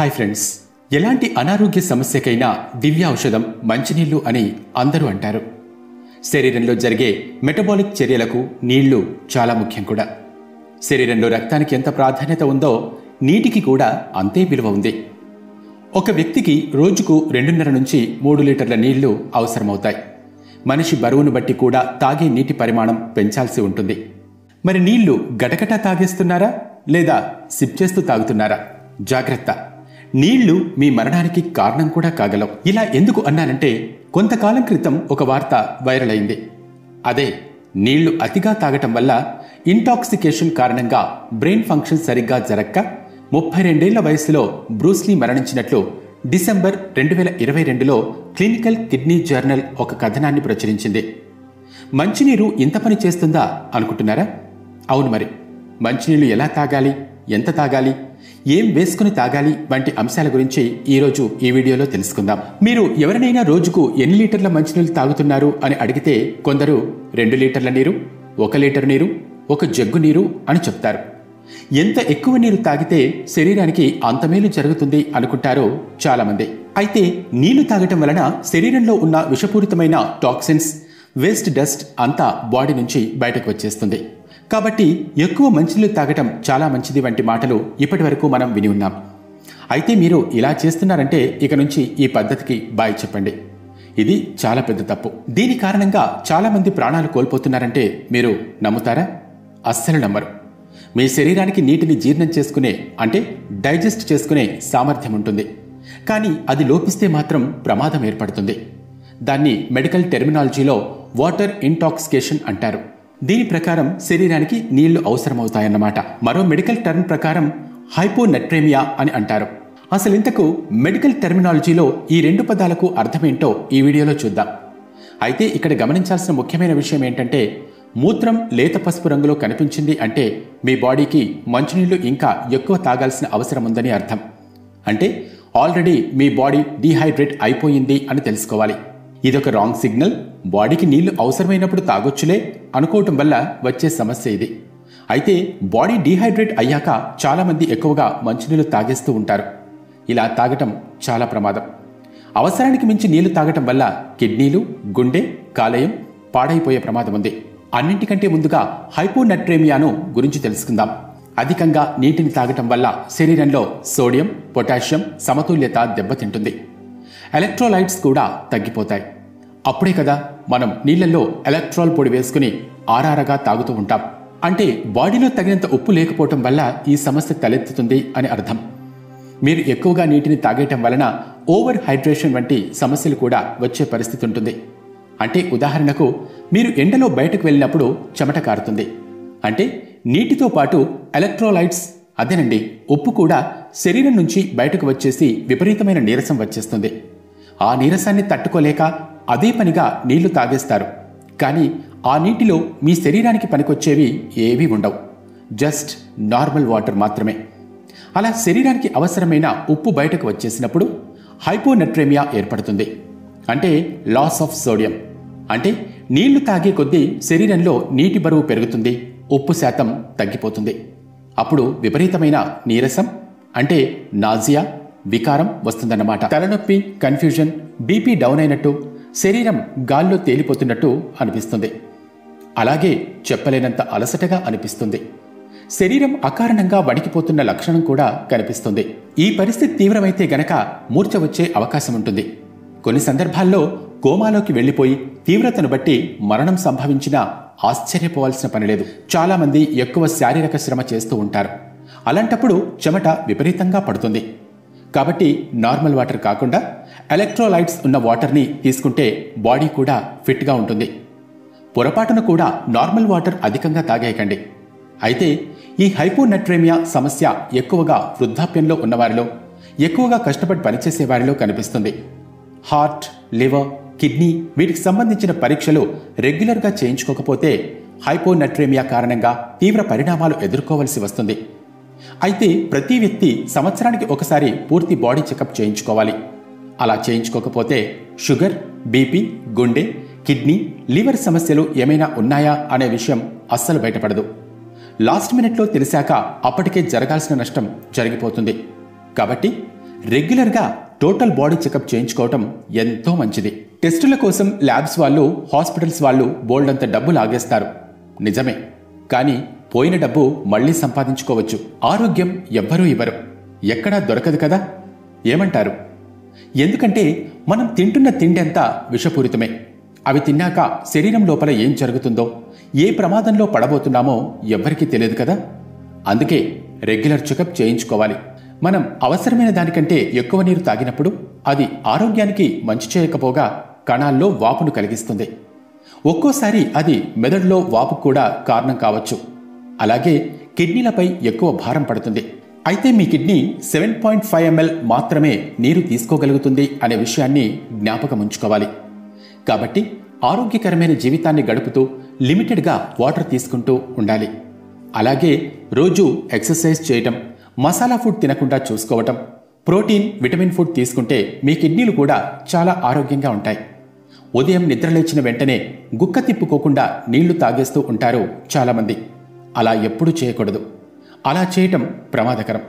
Hi friends, ఎలాంటి అనారోగ్య సమస్యకైనా దివ్య ఔషధం మంచినీళ్లు అని అందరూ అంటారు. శరీరంలో జరిగే మెటబాలిక్ చర్యలకు నీళ్లు చాలా ముఖ్యం కూడా. శరీరంలో రక్తానికి ఎంత ప్రాధాన్యత ఉందో నీటికి కూడా అంతే విలువ ఉంది. ఒక వ్యక్తికి రోజుకు 2.5 నుంచి 3 లీటర్ల నీళ్లు అవసరమవుతాయి. మనిషి బరువును బట్టి కూడా తాగే నీటి పరిమాణం పెంచాల్సి ఉంటుంది. మరి నీళ్లు గటగటా తాగేస్తున్నారా లేదా సిప్ చేస్తూ తాగుతున్నారా? జాగ్రత్త, నీళ్లు మీ మరణానికి కారణం కూడా కాగలవు. ఇలా ఎందుకు అన్నానంటే, కొంతకాలం క్రితం ఒక వార్త వైరల్ అయింది. అదే, నీళ్లు అతిగా తాగటం వల్ల ఇంటాక్సికేషన్ కారణంగా బ్రెయిన్ ఫంక్షన్ సరిగ్గా జరక్క 32 ఏళ్ల వయసులో బ్రూస్లీ మరణించినట్లు డిసెంబర్ 2022లో క్లినికల్ కిడ్నీ జర్నల్ ఒక కథనాన్ని ప్రచురించింది. మంచినీరు ఇంత పని చేస్తుందా అనుకుంటున్నారా? అవును, మరి మంచినీళ్లు ఎలా తాగాలి, ఎంత తాగాలి, ఏం వేసుకుని తాగాలి వంటి అంశాల గురించి ఈరోజు ఈ వీడియోలో తెలుసుకుందాం. మీరు ఎవరినైనా రోజుకు ఎన్ని లీటర్ల మంచినీళ్ళు తాగుతున్నారు అని అడిగితే కొందరు 2 లీటర్ల నీరు, 1 లీటర్ నీరు, 1 జగ్గు నీరు అని చెప్తారు. ఎంత ఎక్కువ నీరు తాగితే శరీరానికి అంత మేలు జరుగుతుంది అనుకుంటారు చాలామంది. అయితే నీళ్లు తాగటం వలన శరీరంలో ఉన్న విషపూరితమైన టాక్సిన్స్, వేస్ట్ డస్ట్ అంతా బాడీ నుంచి బయటకు వచ్చేస్తుంది. కాబట్టి ఎక్కువ మంచినీళ్ళు తాగటం చాలా మంచిది వంటి మాటలు ఇప్పటి వరకు మనం విని ఉన్నాం. అయితే మీరు ఇలా చేస్తున్నారంటే ఇక నుంచి ఈ పద్ధతికి బాయ్ చెప్పండి. ఇది చాలా పెద్ద తప్పు. దీని కారణంగా చాలా మంది ప్రాణాలు కోల్పోతున్నారంటే మీరు నమ్ముతారా? అస్సలు నమ్మరు. మీ శరీరానికి నీటిని జీర్ణం చేసుకునే, అంటే డైజెస్ట్ చేసుకునే సామర్థ్యం ఉంటుంది. కానీ అది లోపిస్తే మాత్రం ప్రమాదం ఏర్పడుతుంది. దాన్ని మెడికల్ టెర్మినాలజీలో వాటర్ ఇంటాక్సికేషన్ అంటారు. దీని ప్రకారం శరీరానికి నీళ్లు అవసరమవుతాయన్నమాట. మరో మెడికల్ టర్మ్ ప్రకారం హైపోనట్రేమియా అని అంటారు. అసలు ఇంతకు మెడికల్ టెర్మినాలజీలో ఈ 2 పదాలకు అర్థమేంటో ఈ వీడియోలో చూద్దాం. అయితే ఇక్కడ గమనించాల్సిన ముఖ్యమైన విషయం ఏంటంటే, మూత్రం లేత పసుపు రంగులో కనిపించింది అంటే మీ బాడీకి మంచినీళ్లు ఇంకా ఎక్కువ తాగాల్సిన అవసరం ఉందని అర్థం. అంటే ఆల్రెడీ మీ బాడీ డీహైడ్రేట్ అయిపోయింది అని తెలుసుకోవాలి. ఇదొక రాంగ్ సిగ్నల్. బాడీకి నీళ్లు అవసరమైనప్పుడు తాగొచ్చులే అనుకోవటం వల్ల వచ్చే సమస్య ఇది. అయితే బాడీ డీహైడ్రేట్ అయ్యాక చాలామంది ఎక్కువగా మంచినీళ్లు తాగేస్తూ ఉంటారు. ఇలా తాగటం చాలా ప్రమాదం. అవసరానికి మించి నీళ్లు తాగటం వల్ల కిడ్నీలు, గుండె, కాలేయం పాడైపోయే ప్రమాదం ఉంది. అన్నింటికంటే ముందుగా హైపోనట్రేమియాను గురించి తెలుసుకుందాం. అధికంగా నీటిని తాగటం వల్ల శరీరంలో సోడియం, పొటాషియం సమతుల్యత దెబ్బతింటుంది. ఎలక్ట్రోలైట్స్ కూడా తగ్గిపోతాయి. అప్పుడే కదా మనం నీళ్లలో ఎలక్ట్రాల్ పొడి వేసుకుని ఆరారగా తాగుతూ ఉంటాం. అంటే బాడీలో తగినంత ఉప్పు లేకపోవటం వల్ల ఈ సమస్య తలెత్తుతుంది అని అర్థం. మీరు ఎక్కువగా నీటిని తాగేయటం వలన ఓవర్ హైడ్రేషన్ వంటి సమస్యలు కూడా వచ్చే పరిస్థితి ఉంటుంది. అంటే ఉదాహరణకు, మీరు ఎండలో బయటకు వెళ్ళినప్పుడు చెమట కారుతుంది. అంటే నీటితో పాటు ఎలక్ట్రోలైట్స్, అదేనండి ఉప్పు కూడా శరీరం నుంచి బయటకు వచ్చేసి విపరీతమైన నీరసం వచ్చేస్తుంది. ఆ నీరసాన్ని తట్టుకోలేక అదే పనిగా నీళ్లు తాగేస్తారు. కానీ ఆ నీటిలో మీ శరీరానికి పనికొచ్చేవి ఏవీ ఉండవు. జస్ట్ నార్మల్ వాటర్ మాత్రమే. అలా శరీరానికి అవసరమైన ఉప్పు బయటకు వచ్చేసినప్పుడు హైపోనట్రేమియా ఏర్పడుతుంది. అంటే లాస్ ఆఫ్ సోడియం. అంటే నీళ్లు తాగే కొద్దీ శరీరంలో నీటి బరువు పెరుగుతుంది, ఉప్పు శాతం తగ్గిపోతుంది. అప్పుడు విపరీతమైన నీరసం, అంటే నాజియా, వికారం వస్తుందన్నమాట. తలనొప్పి, కన్ఫ్యూజన్, బీపీ డౌన్ అయినట్టు, శరీరం గాల్లో తేలిపోతున్నట్టు అనిపిస్తుంది. అలాగే చెప్పలేనంత అలసటగా అనిపిస్తుంది. శరీరం అకారణంగా వణికిపోతున్న లక్షణం కూడా కనిపిస్తుంది. ఈ పరిస్థితి తీవ్రమైతే గనక మూర్ఛ వచ్చే అవకాశం ఉంటుంది. కొన్ని సందర్భాల్లో కోమాలోకి వెళ్లిపోయి తీవ్రతను బట్టి మరణం సంభవించినా ఆశ్చర్యపోవాల్సిన పనిలేదు. చాలామంది ఎక్కువ శారీరక శ్రమ చేస్తూ ఉంటారు. అలాంటప్పుడు చెమట విపరీతంగా పడుతుంది. కాబట్టి నార్మల్ వాటర్ కాకుండా ఎలక్ట్రోలైట్స్ ఉన్న వాటర్ని తీసుకుంటే బాడీ కూడా ఫిట్గా ఉంటుంది. పొరపాటును కూడా నార్మల్ వాటర్ అధికంగా తాగేయకండి. అయితే ఈ హైపోనట్రేమియా సమస్య ఎక్కువగా వృద్ధాప్యంలో ఉన్నవారిలో, ఎక్కువగా కష్టపడి పనిచేసే వారిలో కనిపిస్తుంది. హార్ట్, లివర్, కిడ్నీ వీటికి సంబంధించిన పరీక్షలు రెగ్యులర్గా చేయించుకోకపోతే హైపోనట్రేమియా కారణంగా తీవ్ర పరిణామాలు ఎదుర్కోవలసి వస్తుంది. అయితే ప్రతి వ్యక్తి సంవత్సరానికి ఒకసారి పూర్తి బాడీ చెకప్ చేయించుకోవాలి. అలా చేయించుకోకపోతే షుగర్, బీపీ, గుండె, కిడ్నీ, లివర్ సమస్యలు ఏమైనా ఉన్నాయా అనే విషయం అస్సలు బయటపడదు. లాస్ట్ మినిట్లో తెలిసాక అప్పటికే జరగాల్సిన నష్టం జరిగిపోతుంది. కాబట్టి రెగ్యులర్గా టోటల్ బాడీ చెకప్ చేయించుకోవటం ఎంతో మంచిది. టెస్టుల కోసం ల్యాబ్స్ వాళ్ళు, హాస్పిటల్స్ వాళ్ళు బోల్డంత డబ్బు లాగేస్తారు, నిజమే. కానీ పోయిన డబ్బు మళ్లీ సంపాదించుకోవచ్చు. ఆరోగ్యం ఎవ్వరూ ఇవ్వరు, ఎక్కడా దొరకదు కదా. ఏమంటారు? ఎందుకంటే మనం తింటున్న తిండి అంతా విషపూరితమే. అవి తిన్నాక శరీరం లోపల ఏం జరుగుతుందో, ఏ ప్రమాదంలో పడబోతున్నామో ఎవ్వరికీ తెలియదు కదా. అందుకే రెగ్యులర్ చెకప్ చేయించుకోవాలి. మనం అవసరమైన దానికంటే ఎక్కువ నీరు తాగినప్పుడు అది ఆరోగ్యానికి మంచి చేయకపోగా కణాల్లో వాపును కలిగిస్తుంది. ఒక్కోసారి అది మెదడులో వాపు కూడా కారణం కావచ్చు. అలాగే కిడ్నీలపై ఎక్కువ భారం పడుతుంది. అయితే మీ కిడ్నీ 7.5 ml మాత్రమే నీరు తీసుకోగలుగుతుంది అనే విషయాన్ని జ్ఞాపకం ఉంచుకోవాలి. కాబట్టి ఆరోగ్యకరమైన జీవితాన్ని గడుపుతూ లిమిటెడ్గా వాటర్ తీసుకుంటూ ఉండాలి. అలాగే రోజు ఎక్సర్సైజ్ చేయటం, మసాలా ఫుడ్ తినకుండా చూసుకోవటం, ప్రోటీన్, విటమిన్ ఫుడ్ తీసుకుంటే మీ కిడ్నీలు కూడా చాలా ఆరోగ్యంగా ఉంటాయి. ఉదయం నిద్రలేచిన వెంటనే గుక్క తిప్పుకోకుండా నీళ్లు తాగేస్తూ ఉంటారు చాలామంది. అలా ఎప్పుడూ చేయకూడదు. అలా చేయటం ప్రమాదకరం.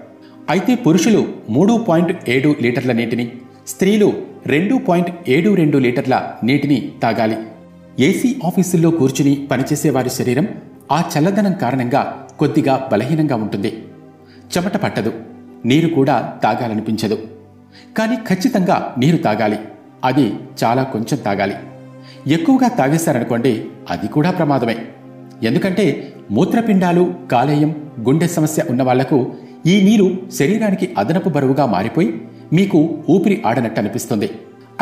అయితే పురుషులు 3.7 లీటర్ల నీటిని, స్త్రీలు 2.72 లీటర్ల నీటిని తాగాలి. ఏసీ ఆఫీసుల్లో కూర్చుని పనిచేసే వారి శరీరం ఆ చల్లదనం కారణంగా కొద్దిగా బలహీనంగా ఉంటుంది. చెమట పట్టదు, నీరు కూడా తాగాలనిపించదు. కానీ ఖచ్చితంగా నీరు తాగాలి. అది చాలా కొంచెం తాగాలి. ఎక్కువగా తాగేశారనుకోండి, అది కూడా ప్రమాదమే. ఎందుకంటే మూత్రపిండాలు, కాలేయం, గుండె సమస్య ఉన్న వాళ్లకు ఈ నీరు శరీరానికి అదనపు బరువుగా మారిపోయి మీకు ఊపిరి ఆడనట్టు అనిపిస్తుంది.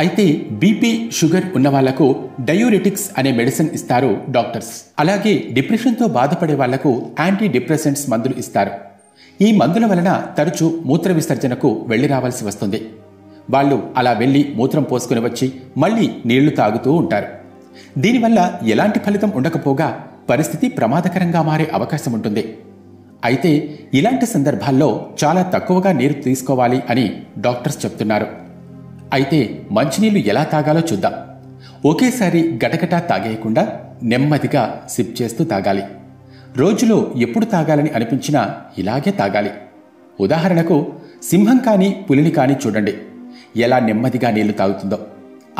అయితే బీపీ, షుగర్ ఉన్న వాళ్లకు డయూరెటిక్స్ అనే మెడిసిన్ ఇస్తారు డాక్టర్స్. అలాగే డిప్రెషన్తో బాధపడే వాళ్లకు యాంటీ డిప్రెసెంట్స్ మందులు ఇస్తారు. ఈ మందుల వలన తరచూ మూత్ర విసర్జనకు వెళ్లి రావాల్సి వస్తుంది. వాళ్ళు అలా వెళ్లి మూత్రం పోసుకుని వచ్చి మళ్లీ నీళ్లు తాగుతూ ఉంటారు. దీనివల్ల ఎలాంటి ఫలితం ఉండకపోగా పరిస్థితి ప్రమాదకరంగా మారే అవకాశం ఉంటుంది. అయితే ఇలాంటి సందర్భాల్లో చాలా తక్కువగా నీరు తీసుకోవాలి అని డాక్టర్స్ చెప్తున్నారు. అయితే మంచినీళ్లు ఎలా తాగాలో చూద్దాం. ఒకేసారి గటగటా తాగేయకుండా నెమ్మదిగా సిప్ చేస్తూ తాగాలి. రోజులో ఎప్పుడు తాగాలని అనిపించినా ఇలాగే తాగాలి. ఉదాహరణకు సింహం కానీ పులిని కానీ చూడండి, ఎలా నెమ్మదిగా నీళ్లు తాగుతుందో.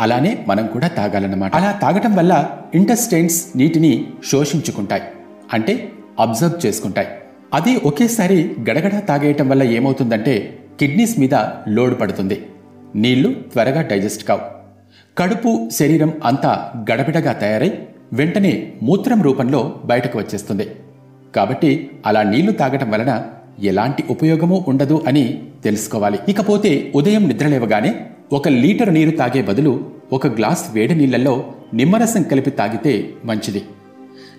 అలానే మనం కూడా తాగాలన్నమాట. అలా తాగటం వల్ల ఇంటెస్టైన్స్ నీటిని శోషించుకుంటాయి, అంటే అబ్జర్వ్ చేసుకుంటాయి. అదే ఒకేసారి గడగడా తాగేయటం వల్ల ఏమవుతుందంటే కిడ్నీస్ మీద లోడ్ పడుతుంది. నీళ్లు త్వరగా డైజెస్ట్ కావు. కడుపు, శరీరం అంతా గడబిడగా తయారై వెంటనే మూత్రం రూపంలో బయటకు వచ్చేస్తుంది. కాబట్టి అలా నీళ్లు తాగటం వలన ఎలాంటి ఉపయోగమూ ఉండదు అని తెలుసుకోవాలి. ఇకపోతే ఉదయం నిద్రలేవగానే 1 లీటర్ నీరు తాగే బదులు 1 గ్లాస్ వేడి నీళ్లలో నిమ్మరసం కలిపి తాగితే మంచిది.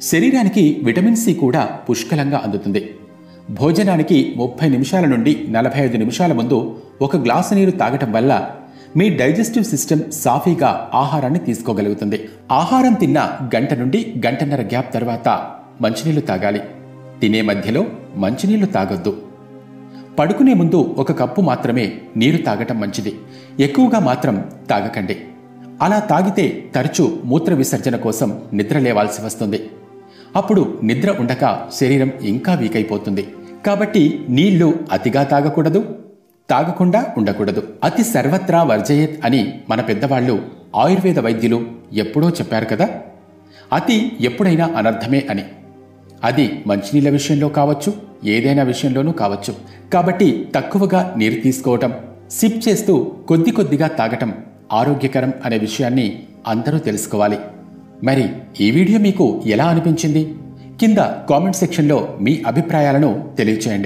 శరీరానికి విటమిన్ సి కూడా పుష్కలంగా అందుతుంది. భోజనానికి 30 నిమిషాల నుండి 45 నిమిషాల ముందు 1 గ్లాసు నీరు తాగటం వల్ల మీ డైజెస్టివ్ సిస్టమ్ సాఫీగా ఆహారాన్ని తీసుకోగలుగుతుంది. ఆహారం తిన్న గంట నుండి గంటన్నర గ్యాప్ తర్వాత మంచినీళ్లు తాగాలి. తినే మధ్యలో మంచినీళ్లు తాగొద్దు. పడుకునే ముందు 1 కప్పు మాత్రమే నీరు తాగటం మంచిది. ఎక్కువగా మాత్రం తాగకండి. అలా తాగితే తరచూ మూత్ర విసర్జన కోసం నిద్ర లేవాల్సి వస్తుంది. అప్పుడు నిద్ర ఉండక శరీరం ఇంకా వీక్ అయిపోతుంది. కాబట్టి నీళ్లు అతిగా తాగకూడదు, తాగకుండా ఉండకూడదు. అతి సర్వత్రా వర్జయేత్ అని మన పెద్దవాళ్లు, ఆయుర్వేద వైద్యులు ఎప్పుడో చెప్పారు కదా. అతి ఎప్పుడైనా అనర్థమే అని. అది మంచినీళ్ల విషయంలో కావచ్చు, ఏదైనా విషయంలోనూ కావచ్చు. కాబట్టి తక్కువగా నీరు తీసుకోవటం, సిప్ చేస్తూ కొద్ది కొద్దిగా తాగటం ఆరోగ్యకరం అనే విషయాన్ని అందరూ తెలుసుకోవాలి. మరి ఈ వీడియో మీకు ఎలా అనిపించింది? కింద కామెంట్ సెక్షన్లో మీ అభిప్రాయాలను తెలియచేయండి.